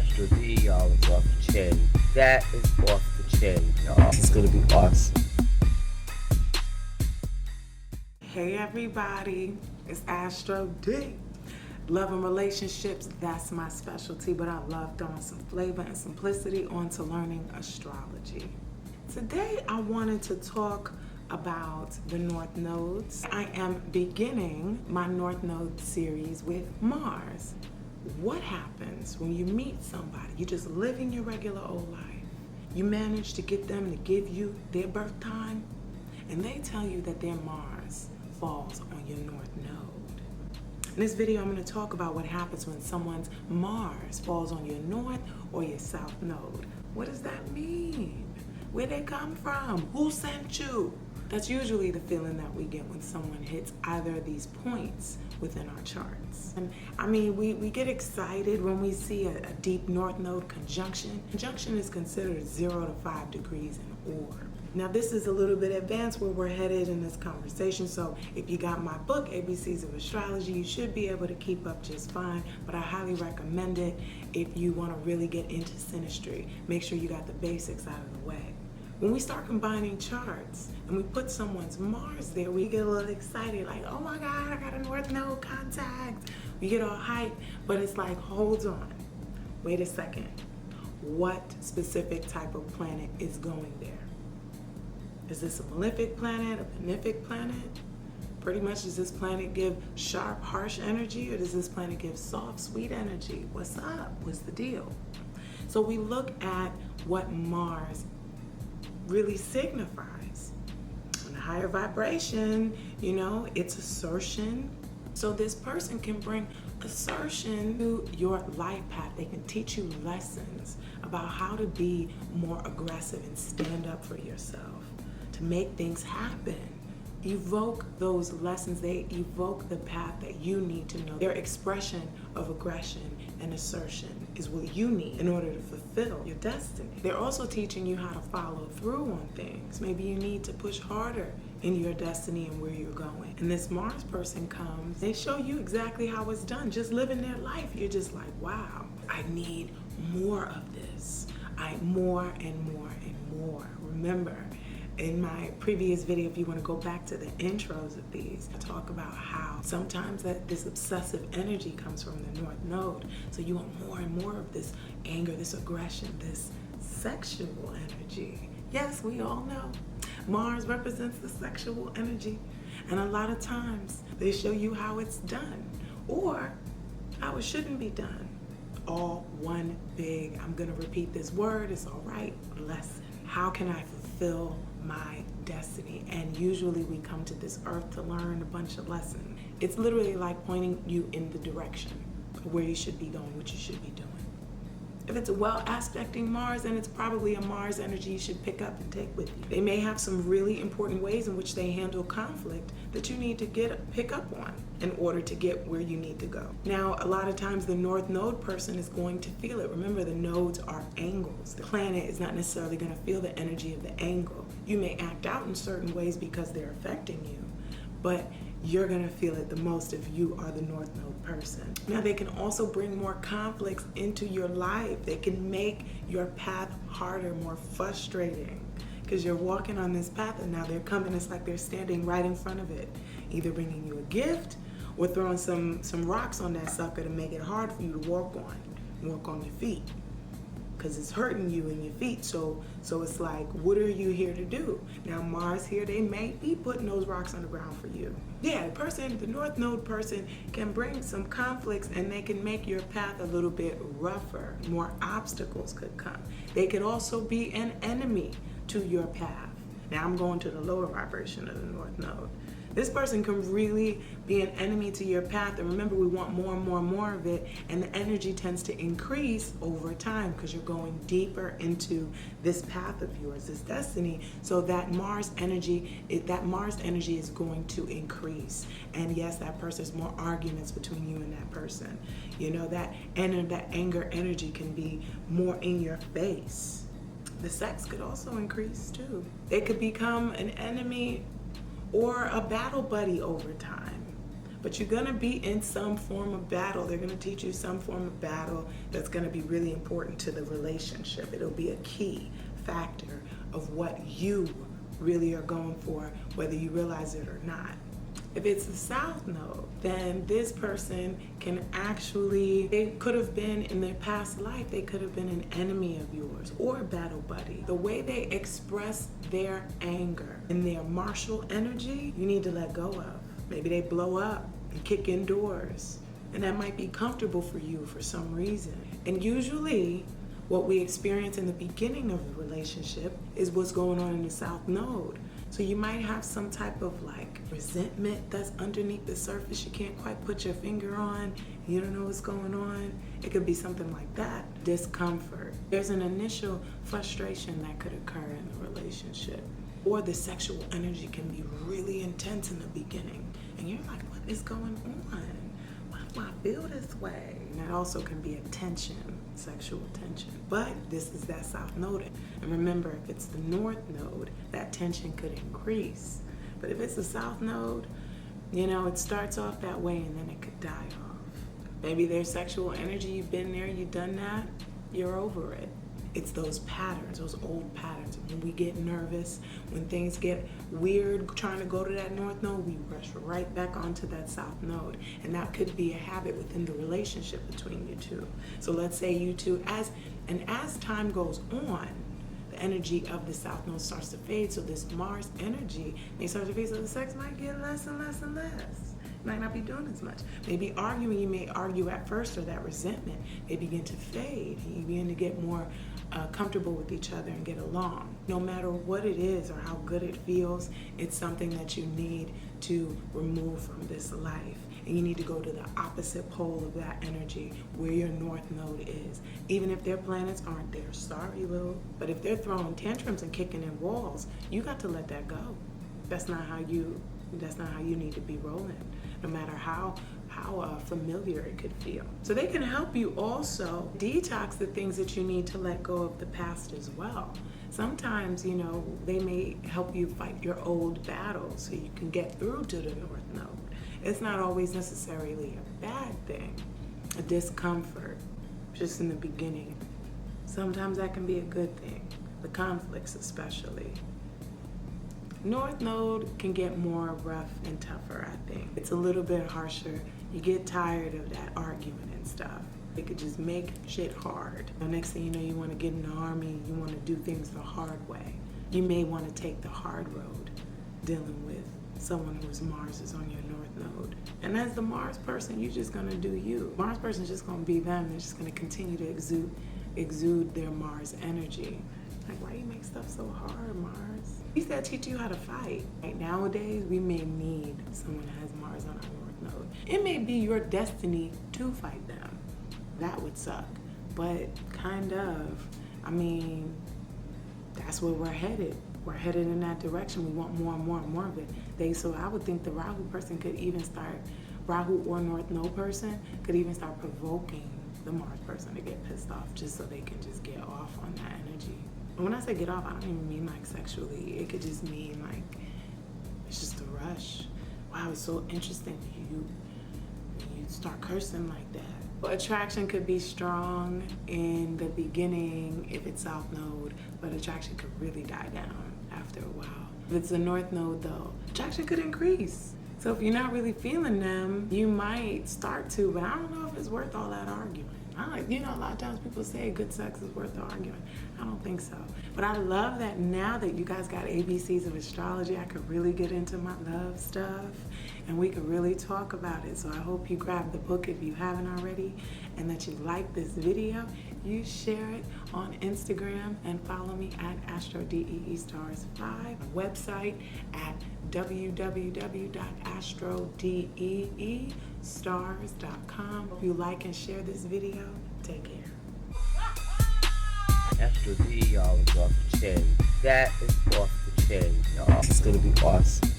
AstroDee, y'all, is off the chain. That is off the chain, y'all. It's gonna be awesome. Hey everybody, it's AstroDee. Love and relationships, that's my specialty, but I love throwing some flavor and simplicity onto learning astrology. Today I wanted to talk about the North Nodes. I am beginning my North Node series with Mars. What happens when you meet somebody? You just living your regular old life. You manage to get them to give you their birth time, and they tell you that their Mars falls on your North Node. In this video, I'm going to talk about what happens when someone's Mars falls on your North or your South Node. What does that mean? Where they come from? Who sent you? That's usually the feeling that we get when someone hits either of these points within our charts. And I mean, we get excited when we see a deep North Node conjunction. Conjunction is considered 0 to 5 degrees in orb. Now this is a little bit advanced where we're headed in this conversation, so if you got my book, ABCs of Astrology, you should be able to keep up just fine, but I highly recommend it if you want to really get into synastry. Make sure you got the basics out of the way. When we start combining charts and we put someone's Mars there, we get a little excited, like, oh my God, I got a North Node contact. We get all hyped, but it's like, hold on, wait a second. What specific type of planet is going there? Is this a malefic planet, a benefic planet? Pretty much, does this planet give sharp, harsh energy, or does this planet give soft, sweet energy? What's up? What's the deal? So we look at what Mars really signifies. On a higher vibration, you know, it's assertion. So this person can bring assertion to your life path. They can teach you lessons about how to be more aggressive and stand up for yourself, to make things happen. Evoke those lessons. They evoke the path that you need to know. Their expression of aggression and assertion is what you need in order to fulfill your destiny. They're also teaching you how to follow through on things. Maybe you need to push harder in your destiny and where you're going. And this Mars person comes, they show you exactly how it's done. Just living their life, you're just like, wow, I need more of this. More and more and more. Remember, in my previous video, if you want to go back to the intros of these, I talk about how sometimes this obsessive energy comes from the North Node. So you want more and more of this anger, this aggression, this sexual energy. Yes, we all know Mars represents the sexual energy. And a lot of times they show you how it's done or how it shouldn't be done. All one big, I'm going to repeat this word, it's all right, lesson. How can I fulfill my destiny? And usually we come to this earth to learn a bunch of lessons. It's literally like pointing you in the direction of where you should be going, what you should be doing. If it's a well aspecting Mars, then it's probably a Mars energy you should pick up and take with you. They may have some really important ways in which they handle conflict that you need to pick up on in order to get where you need to go. Now, a lot of times the North Node person is going to feel it. Remember, the nodes are angles. The planet is not necessarily going to feel the energy of the angle. You may act out in certain ways because they're affecting you, but you're going to feel it the most if you are the North Node person. Now, they can also bring more conflicts into your life. They can make your path harder, more frustrating, because you're walking on this path and now they're coming. It's like they're standing right in front of it, either bringing you a gift or throwing some rocks on that sucker to make it hard for you to walk on your feet, because it's hurting you in your feet. So it's like, what are you here to do? Now Mars here, they may be putting those rocks on the ground for you. Yeah, the North Node person can bring some conflicts and they can make your path a little bit rougher. More obstacles could come. They could also be an enemy to your path. Now I'm going to the lower vibration of the North Node. This person can really be an enemy to your path. And remember, we want more and more and more of it. And the energy tends to increase over time because you're going deeper into this path of yours, this destiny. So that Mars energy is going to increase. And yes, that person, there's more arguments between you and that person. You know, that anger energy can be more in your face. The sex could also increase too. They could become an enemy or a battle buddy over time. but you're gonna be in some form of battle. They're gonna teach you some form of battle that's gonna be really important to the relationship. It'll be a key factor of what you really are going for, whether you realize it or not. If it's the South Node, then this person can actually, they could have been in their past life, they could have been an enemy of yours or a battle buddy. The way they express their anger and their martial energy, you need to let go of. Maybe they blow up and kick in doors, and that might be comfortable for you for some reason. And usually, what we experience in the beginning of the relationship is what's going on in the South Node. So you might have some type of like resentment that's underneath the surface you can't quite put your finger on. You don't know what's going on. It could be something like that. Discomfort. There's an initial frustration that could occur in the relationship. Or the sexual energy can be really intense in the beginning. And you're like, what is going on? Why do I feel this way? And that also can be a tension, sexual tension. But this is that South Node. And remember, if it's the North Node, that tension could increase. But if it's the South Node, you know, it starts off that way and then it could die off. Maybe there's sexual energy, you've been there, you've done that, you're over it. It's those patterns, those old patterns. When we get nervous, when things get weird trying to go to that North Node, we rush right back onto that South Node. And that could be a habit within the relationship between you two. So let's say you two, as time goes on, the energy of the South Node starts to fade. So this Mars energy may start to fade, so the sex might get less and less and less. Might not be doing as much. Maybe arguing, you may argue at first, or that resentment may begin to fade. You begin to get more comfortable with each other and get along. No matter what it is or how good it feels, it's something that you need to remove from this life. And you need to go to the opposite pole of that energy, where your North Node is. Even if their planets aren't there, sorry, Lil. But if they're throwing tantrums and kicking in walls, you got to let that go. That's not how you need to be rolling, no matter how familiar it could feel. So they can help you also detox the things that you need to let go of the past as well. Sometimes, you know, they may help you fight your old battles so you can get through to the North Node. It's not always necessarily a bad thing, a discomfort, just in the beginning. Sometimes that can be a good thing, the conflicts especially. North Node can get more rough and tougher, I think. It's a little bit harsher. You get tired of that argument and stuff. It could just make shit hard. The next thing you know, you want to get in the army, you want to do things the hard way. You may want to take the hard road, dealing with someone whose Mars is on your North Node. And as the Mars person, you're just going to do you. Mars person's just going to be them. They're just going to continue to exude their Mars energy. Like, why do you make stuff so hard, Mars? He's got to teach you how to fight. Like, nowadays, we may need someone that has Mars on our North Node. It may be your destiny to fight them. That would suck. But kind of, I mean, that's where we're headed. We're headed in that direction. We want more and more and more of it. So I would think the Rahu person could even start, Rahu or North Node person could even start provoking the Mars person to get pissed off, just so they can just get off on that energy. And when I say get off, I don't even mean like sexually. It could just mean like, it's just a rush. Wow, it's so interesting when you start cursing like that. Well, attraction could be strong in the beginning if it's South Node, but attraction could really die down after a while. If it's the North Node though, attraction could increase. So if you're not really feeling them, you might start to, but I don't know if it's worth all that argument. You know, a lot of times people say good sex is worth the argument. I don't think so. But I love that now that you guys got ABCs of astrology, I could really get into my love stuff and we could really talk about it. So I hope you grab the book if you haven't already, and that you like this video. You share it on Instagram and follow me at AstroDee5, website at www.astrodeestars.com. If you like and share this video, take care. Astro D, y'all, is off the chain. That is off the chain, y'all. It's gonna be awesome.